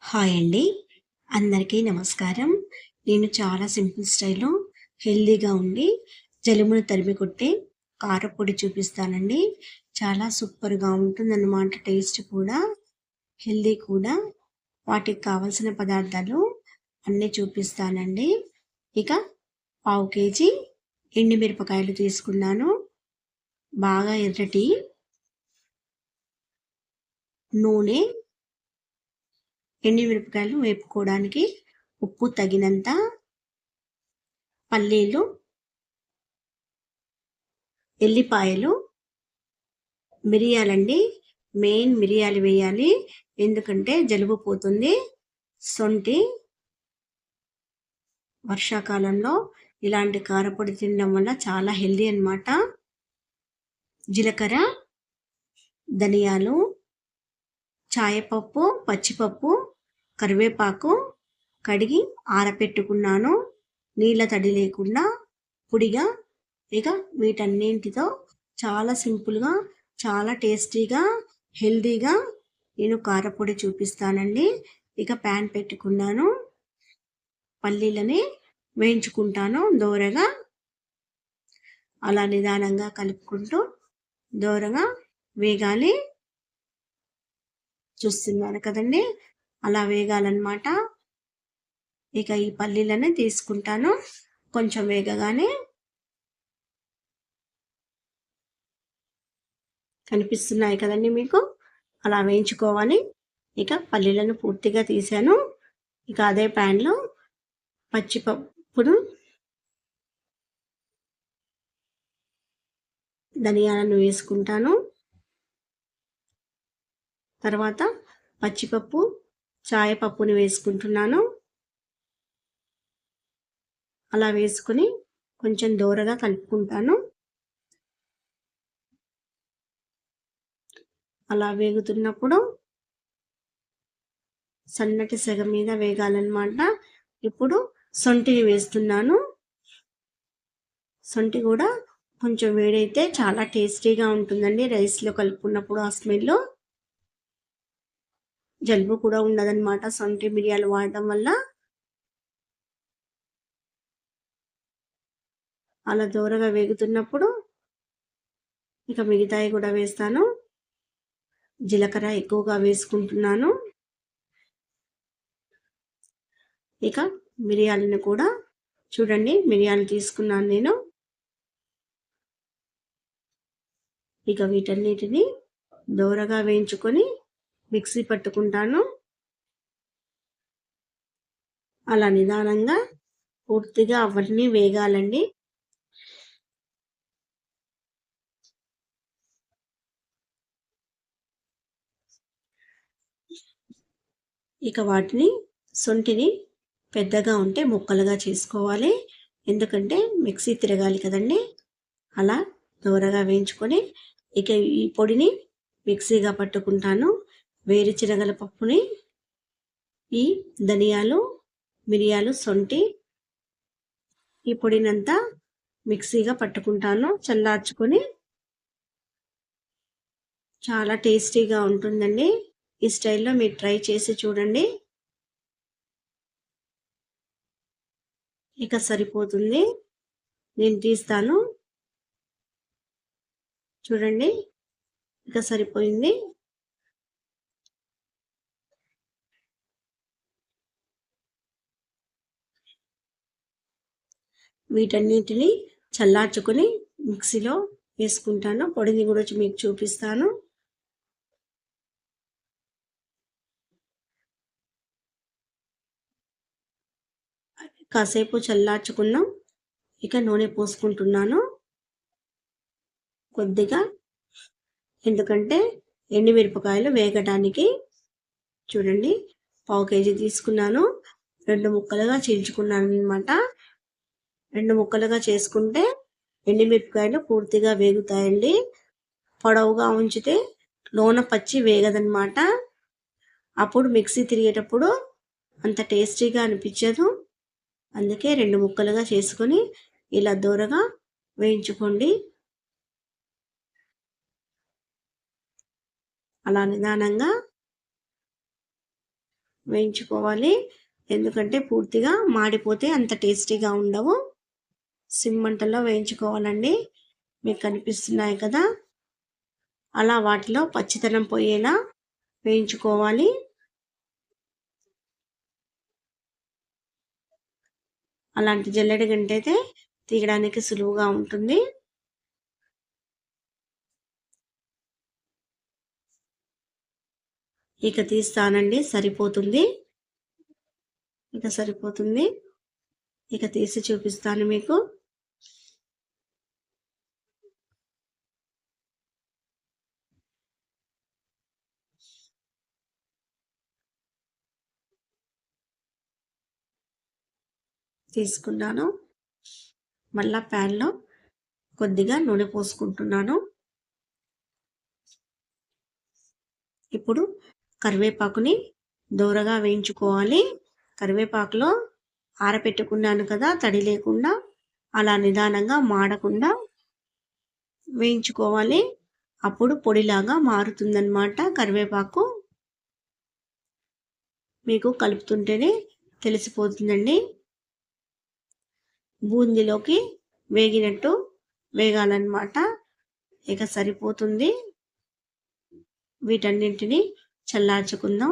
Hi అండి. అందరికీ నమస్కారం. నేను చాలా సింపుల్ స్టైల్‌లో హెల్తీగా ఉండి జలుబును తరిమి కొట్టే కారప్పొడి చూపిస్తానండి. చాలా సూపర్‌గా ఉంటుందన్నమాట. టేస్ట్ కూడా, హెల్తీ కూడా. వాటికి కావాల్సిన పదార్థాలు అన్నీ చూపిస్తానండి. ఇక పావు కేజీ ఎండుమిరపకాయలు తీసుకున్నాను. బాగా ఎర్రటి నూనె, ఎండుమిరపకాయలు వేపుకోవడానికి ఉప్పు తగినంత, పల్లీలు, ఎల్లిపాయలు, మిరియాలండి. మెయిన్ మిరియాలు వేయాలి, ఎందుకంటే జలుబు పోతుంది. సొంటి, వర్షాకాలంలో ఇలాంటి కారపొడి తినడం వల్ల చాలా హెల్దీ అన్నమాట. జీలకర్ర, ధనియాలు, చాయపప్పు, పచ్చిపప్పు, కరివేపాకు కడిగి ఆరపెట్టుకున్నాను, నీళ్ళ తడి లేకుండా పొడిగా. ఇక వీటన్నింటితో చాలా సింపుల్గా, చాలా టేస్టీగా, హెల్తీగా నేను కారపొడి చూపిస్తానండి. ఇక ప్యాన్ పెట్టుకున్నాను, పల్లీలని వేయించుకుంటాను దోరగా. అలా నిదానంగా కలుపుకుంటూ దోరగా వేగాలి. చూస్తున్నారు కదండి, అలా వేగాలన్నమాట. ఇక ఈ పల్లీలని తీసుకుంటాను. కొంచెం వేగగానే కనిపిస్తున్నాయి కదండి మీకు, అలా వేయించుకోవాలి. ఇక పల్లీలను పూర్తిగా తీసాను. ఇక అదే ప్యాన్లో పచ్చిపప్పును, ధనియాలను వేసుకుంటాను. తర్వాత పచ్చిపప్పు, చాయపప్పుని వేసుకుంటున్నాను. అలా వేసుకొని కొంచెం దోరగా కలుపుకుంటాను. అలా వేగుతున్నప్పుడు సన్నటి సెగ మీద వేగాలన్నమాట. ఇప్పుడు సొంటిని వేస్తున్నాను. సొంటి కూడా కొంచెం వేడైతే చాలా టేస్టీగా ఉంటుందండి. రైస్లో కలుపుకున్నప్పుడు ఆ స్మెల్, జలుబు కూడా ఉండదన్నమాట సొంటి మిరియాలు వాడటం వల్ల. అలా దోరగా వేగుతున్నప్పుడు ఇక మిగతాయి కూడా వేస్తాను. జీలకర్ర ఎక్కువగా వేసుకుంటున్నాను. ఇక మిరియాలను కూడా చూడండి, మిరియాలు తీసుకున్నాను నేను. ఇక వీటన్నిటిని దోరగా వేయించుకొని మిక్సీ పట్టుకుంటాను. అలా నిదానంగా పూర్తిగా అవన్నీ వేగాలండి. ఇక వాటిని, సొంటిని పెద్దగా ఉంటే ముక్కలుగా చేసుకోవాలి, ఎందుకంటే మిక్సీ తిరగాలి కదండి. అలా దోరగా వేయించుకొని ఇక ఈ పొడిని మిక్సీగా పట్టుకుంటాను. వేరుశనగల పప్పుని, ఈ ధనియాలు, మిరియాలు, సొంటి, ఈ పొడినంతా మిక్సీగా పట్టుకుంటాను చల్లార్చుకొని. చాలా టేస్టీగా ఉంటుందండి. ఈ స్టైల్లో మీరు ట్రై చేసి చూడండి. ఇక సరిపోతుంది, నేను తీస్తాను. చూడండి, ఇక సరిపోయింది. వీటన్నిటిని చల్లార్చుకొని మిక్సీలో వేసుకుంటాను. పొడిని కూడా మీకు చూపిస్తాను. కాసేపు చల్లార్చుకున్నాం. ఇక నూనె పోసుకుంటున్నాను కొద్దిగా, ఎందుకంటే ఎండుమిరపకాయలు వేగడానికి. చూడండి, పావు కేజీ తీసుకున్నాను, 2 ముక్కలుగా చీల్చుకున్నాను అనమాట. 2 ముక్కలుగా చేసుకుంటే ఎండుమిరపకాయలు పూర్తిగా వేగుతాయండి. పొడవుగా ఉంచితే లోన పచ్చి వేగదనమాట. అప్పుడు మిక్సీ తిరిగేటప్పుడు అంత టేస్టీగా అనిపించదు. అందుకే 2 ముక్కలుగా చేసుకొని ఇలా దూరగా వేయించుకోండి. అలా నిదానంగా వేయించుకోవాలి. ఎందుకంటే పూర్తిగా మాడిపోతే అంత టేస్టీగా ఉండవు. సిమ్ మంటలో వేయించుకోవాలండి. మీకు కనిపిస్తున్నాయి కదా, అలా వాటిలో పచ్చితనం పోయేలా వేయించుకోవాలి. అలాంటి జల్లెడ గంట అయితే తీయడానికి సులువుగా ఉంటుంది. ఇక తీస్తానండి, సరిపోతుంది. ఇక తీసి చూపిస్తాను మీకు. తీసుకున్నాను. మళ్ళా ప్యాన్లో కొద్దిగా నూనె పోసుకుంటున్నాను. ఇప్పుడు కరివేపాకుని దూరగా వేయించుకోవాలి. కరివేపాకులో ఆరబెట్టుకున్నాను కదా, తడి లేకుండా, అలా నిదానంగా మాడకుండా వేయించుకోవాలి. అప్పుడు పొడిలాగా మారుతుందన్నమాట కరివేపాకు. మీకు కలుపుతుంటేనే తెలిసిపోతుందండి. బూందీలోకి వేగినట్టు వేగాలన్నమాట. ఇక సరిపోతుంది. వీటన్నింటినీ చల్లార్చుకుందాం.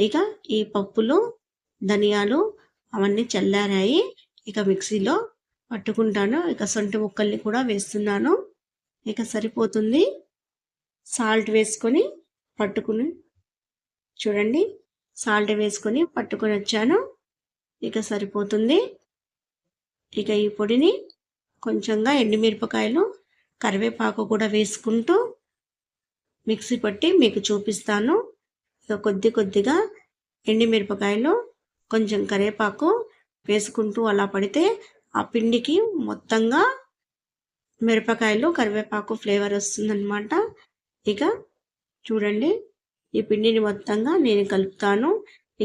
ఇక ఈ పప్పులు, ధనియాలు అవన్నీ చల్లారాయి. ఇక మిక్సీలో పట్టుకుంటాను. ఇక సొంటి ముక్కల్ని కూడా వేస్తున్నాను. ఇక సరిపోతుంది. సాల్ట్ వేసుకొని పట్టుకుని చూడండి, సాల్ట్ వేసుకొని పట్టుకొని వచ్చాను. ఇక సరిపోతుంది. ఇక ఈ పొడిని కొంచెంగా ఎండుమిరపకాయలు, కరివేపాకు కూడా వేసుకుంటూ మిక్సీ పట్టి మీకు చూపిస్తాను. ఇక కొద్దిగా ఎండుమిరపకాయలు, కొంచెం కరివేపాకు వేసుకుంటూ అలా పడితే ఆ పిండికి మొత్తంగా మిరపకాయలు, కరివేపాకు ఫ్లేవర్ వస్తుందన్నమాట. ఇక చూడండి, ఈ పిండిని మొత్తంగా నేను కలుపుతాను.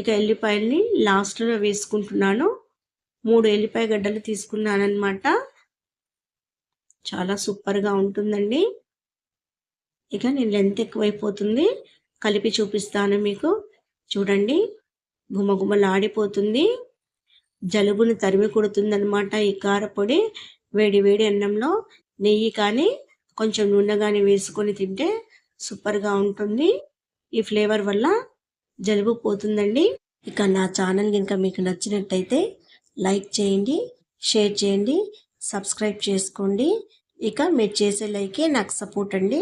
ఇక ఎల్లిపాయల్ని లాస్ట్లో వేసుకుంటున్నాను. 3 ఎల్లిపాయ గడ్డలు తీసుకున్నానమాట. చాలా సూపర్గా ఉంటుందండి. ఇక నేను లెంత్ ఎక్కువైపోతుంది, కలిపి చూపిస్తాను మీకు. చూడండి, గుమగుమలాడిపోతుంది. జలుబుని తరిమి కొడుతుందన్నమాట ఈ కారపొడి. వేడి వేడి అన్నంలో నెయ్యి కానీ కొంచెం నూనె కానీ వేసుకొని తింటే సూపర్గా ఉంటుంది. ఈ ఫ్లేవర్ వల్ల జలుబు పోతుందండి. ఇక నా ఛానల్ కనుక మీకు నచ్చినట్టయితే లైక్ చేయండి, షేర్ చేయండి, సబ్స్క్రైబ్ చేసుకోండి. ఇక మీరు చేసే లైకే నాకు సపోర్ట్ అండి.